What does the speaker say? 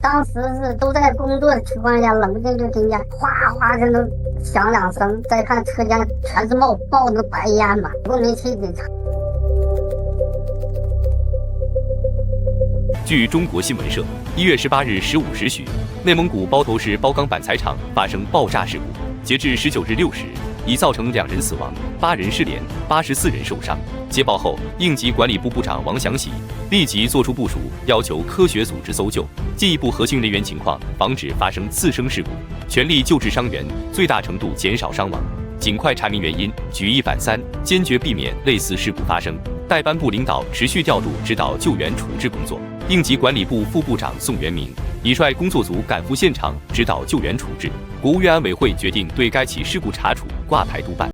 当时是都在工作的情况下，冷不丁就听见哗哗的都响两声，再看车间全是冒着白烟嘛，不煤气的。据中国新闻社1月18日15时许，内蒙古包头市包钢板材厂发生爆炸事故，截至19日6时，已造成2人死亡，8人失联，84人受伤。接报后，应急管理部部长王祥喜立即作出部署，要求科学组织搜救，进一步核实人员情况，防止发生次生事故，全力救治伤员，最大程度减少伤亡，尽快查明原因，举一反三，坚决避免类似事故发生。代班部领导持续调度指导救援处置工作。应急管理部副部长宋元明已率工作组赶赴现场指导救援处置。国务院安委会决定对该起事故查处挂牌督办。